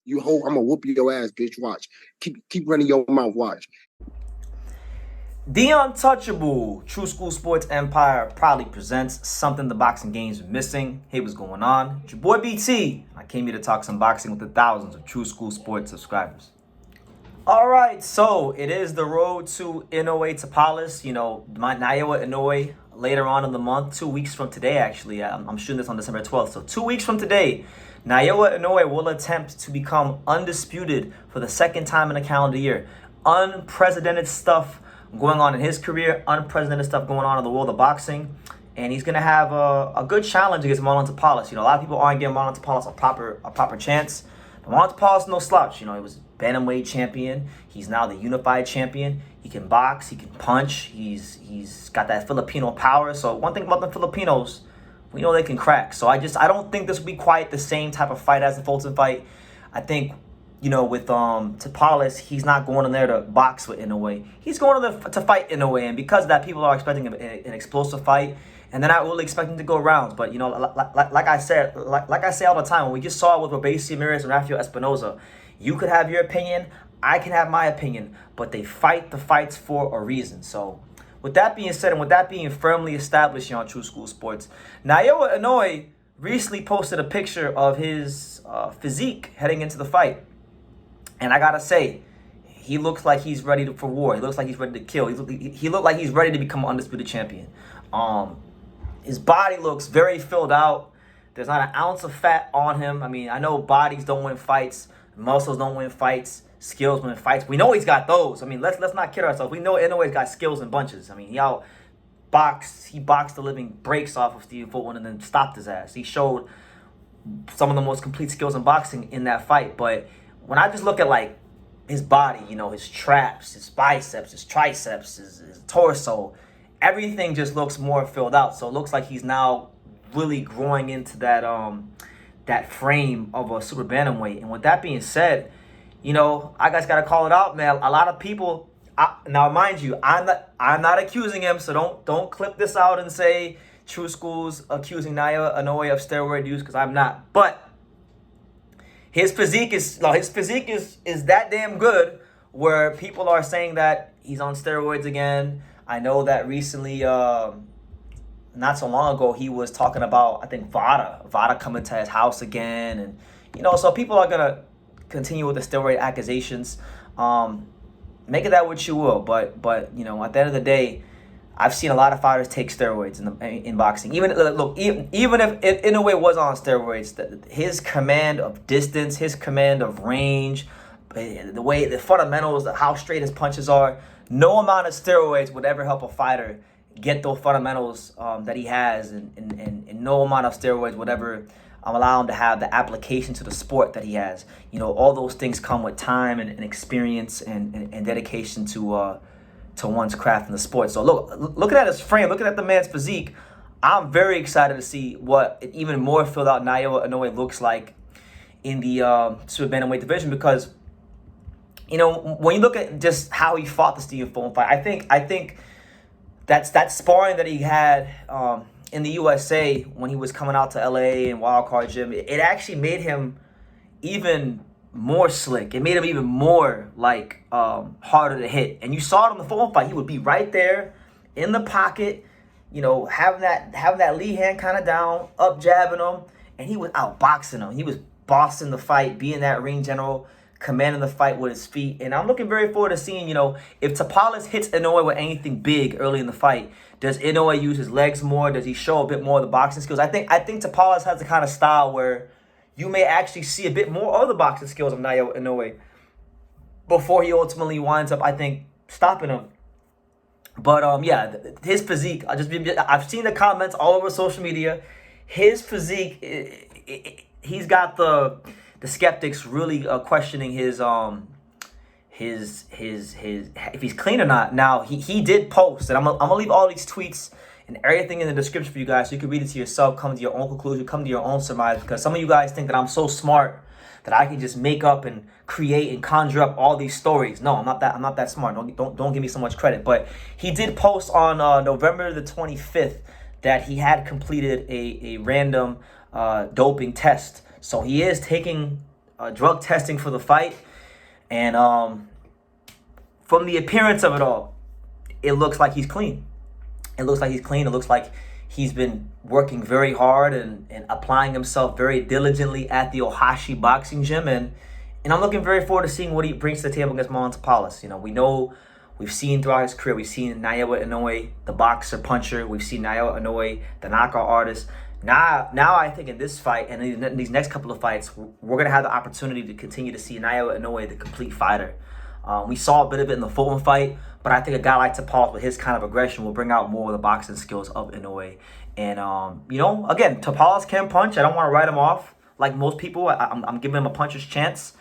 You hold, I'm gonna whoop your ass, bitch. Watch. Keep running your mouth. Watch. The Untouchable True School Sports Empire proudly presents something the boxing games are missing. Hey, what's going on? It's your boy BT. I came here to talk some boxing with the thousands of True School Sports subscribers. All right, so it is the road to Inoue Tapales. You know, my Naoya Inoue later on in the month, 2 weeks from today, actually. I'm shooting this on December 12th. So 2 weeks from today, Naoya Inoue will attempt to become undisputed for the second time in a calendar year. Unprecedented stuff going on in his career, unprecedented stuff going on in the world of boxing. And he's going to have a good challenge against Marlon Tapales. You know, a lot of people aren't giving Marlon Tapales a proper chance. But Marlon Tapales is no slouch. You know, he was bantamweight champion. He's now the unified champion. He can box. He can punch. He's got that Filipino power. So one thing about the Filipinos, we know they can crack. So I don't think this will be quite the same type of fight as the Fulton fight. I think, you know, with Tapales, he's not going in there to box with Inoue. He's going in there to fight Inoue, and because of that, people are expecting an explosive fight, and they're not really expecting to go rounds. But you know, like I say all the time, when we just saw it with Robeisy Ramirez and Rafael Espinoza, you could have your opinion, I can have my opinion, but they fight the fights for a reason. So, with that being said, and with that being firmly established here on True School Sports, Naoya Inoue recently posted a picture of his physique heading into the fight. And I gotta say, he looks like he's ready for war. He looks like he's ready to kill. He looked like he's ready to become an undisputed champion. His body looks very filled out. There's not an ounce of fat on him. I mean, I know bodies don't win fights, muscles don't win fights, skills win fights. We know he's got those. I mean, let's not kid ourselves. We know Inoue's got skills in bunches. I mean, he boxed the living breaks off of Stephen Fulton and then stopped his ass. He showed some of the most complete skills in boxing in that fight, but when I just look at like his body, you know, his traps, his biceps, his triceps, his torso, everything just looks more filled out. So it looks like he's now really growing into that frame of a super bantamweight. And with that being said, you know, I guys gotta call it out, man. A lot of people now, mind you, I'm not accusing him, so don't clip this out and say True School's accusing Naoya Inoue of steroid use, because I'm not. But his physique is that damn good where people are saying that he's on steroids again. I know that recently, not so long ago, he was talking about, I think, Vada coming to his house again. And, you know, so people are going to continue with the steroid accusations. Make it that what you will. But you know, at the end of the day, I've seen a lot of fighters take steroids in boxing. Even if Inoue was on steroids, his command of distance, his command of range, the way the fundamentals, how straight his punches are, no amount of steroids would ever help a fighter get those fundamentals that he has, and no amount of steroids would ever allow him to have the application to the sport that he has. You know, all those things come with time and experience and dedication to one's craft in the sport. So looking at his frame, looking at the man's physique, I'm very excited to see what an even more filled out Naoya Inoue looks like in the super bantamweight division, because, you know, when you look at just how he fought the Stephen Fulton fight, I think that sparring that he had in the USA when he was coming out to LA and Wildcard Gym, it actually made him even more slick. It made him even more like harder to hit. And you saw it in the Fulton fight. He would be right there in the pocket, you know, having that lead hand kind of down, up jabbing him, and he was outboxing him. He was bossing the fight, being that ring general, commanding the fight with his feet. And I'm looking very forward to seeing, you know, if Tapales hits Inoue with anything big early in the fight, does Inoue use his legs more? Does he show a bit more of the boxing skills? I think Tapales has the kind of style where you may actually see a bit more of the boxing skills of Naoya Inoue before he ultimately winds up, I think, stopping him. But yeah, his physique, I've seen the comments all over social media. His physique, he's got the skeptics really questioning his if he's clean or not. Now he did post, and I'm gonna leave all these tweets and everything in the description for you guys, so you can read it to yourself, come to your own conclusion, come to your own surmise, because some of you guys think that I'm so smart that I can just make up and create and conjure up all these stories. No, I'm not that smart. Don't give me so much credit. But he did post on November the 25th that he had completed a random doping test. So he is taking drug testing for the fight, and from the appearance of it all, it looks like he's clean. It looks like he's clean. It looks like he's been working very hard and applying himself very diligently at the Ohashi boxing gym. And I'm looking very forward to seeing what he brings to the table against Marlon Tapales. You know, we've seen throughout his career, we've seen Naoya Inoue, the boxer puncher. We've seen Naoya Inoue, the knockout artist. Now I think in this fight and in these next couple of fights, we're going to have the opportunity to continue to see Naoya Inoue, the complete fighter. We saw a bit of it in the Fulton fight, but I think a guy like Tapales with his kind of aggression will bring out more of the boxing skills of Inoue. And, again, Tapales can punch. I don't want to write him off like most people. I'm giving him a puncher's chance.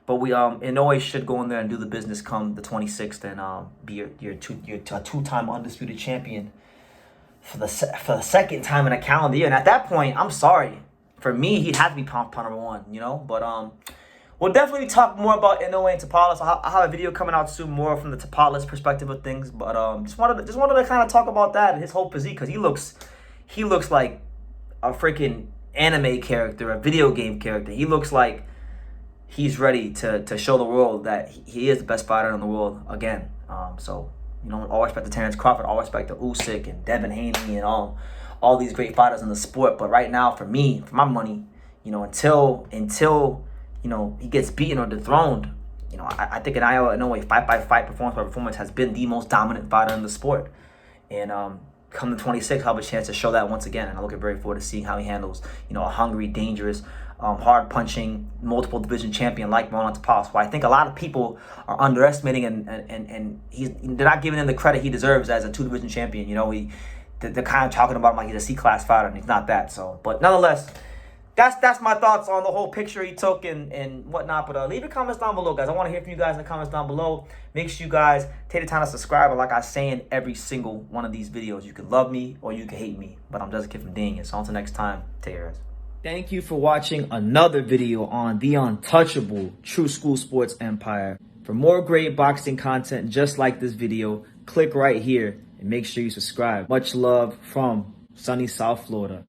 But Inoue should go in there and do the business come the 26th and be your two-time undisputed champion for the second time in a calendar year. And at that point, I'm sorry. For me, he'd have to be pound number one, But we'll definitely talk more about Inoue and Tapales. I'll have a video coming out soon, more from the Tapales perspective of things. But just wanted to kind of talk about that and his whole physique, because he looks like a freaking anime character, a video game character. He looks like he's ready to show the world that he is the best fighter in the world again. All respect to Terrence Crawford, all respect to Usyk and Devin Haney and all these great fighters in the sport. But right now, for me, for my money, until he gets beaten or dethroned, I think an Inoue fight by fight, performance by performance has been the most dominant fighter in the sport. And come the 26th, I'll have a chance to show that once again. And I'm looking very forward to seeing how he handles, a hungry, dangerous, hard-punching, multiple division champion like Marlon Tapales, who I think a lot of people are underestimating, and they're not giving him the credit he deserves as a two-division champion. They're kind of talking about him like he's a C-class fighter, and he's not that. So, but nonetheless, that's my thoughts on the whole picture he took and whatnot. But leave your comments down below, guys. I want to hear from you guys in the comments down below. Make sure you guys take the time to subscribe. And like I say in every single one of these videos, you can love me or you can hate me, but I'm just a kid from Dania. So until next time, take care, guys. Thank you for watching another video on the untouchable True School Sports Empire. For more great boxing content just like this video, click right here and make sure you subscribe. Much love from sunny South Florida.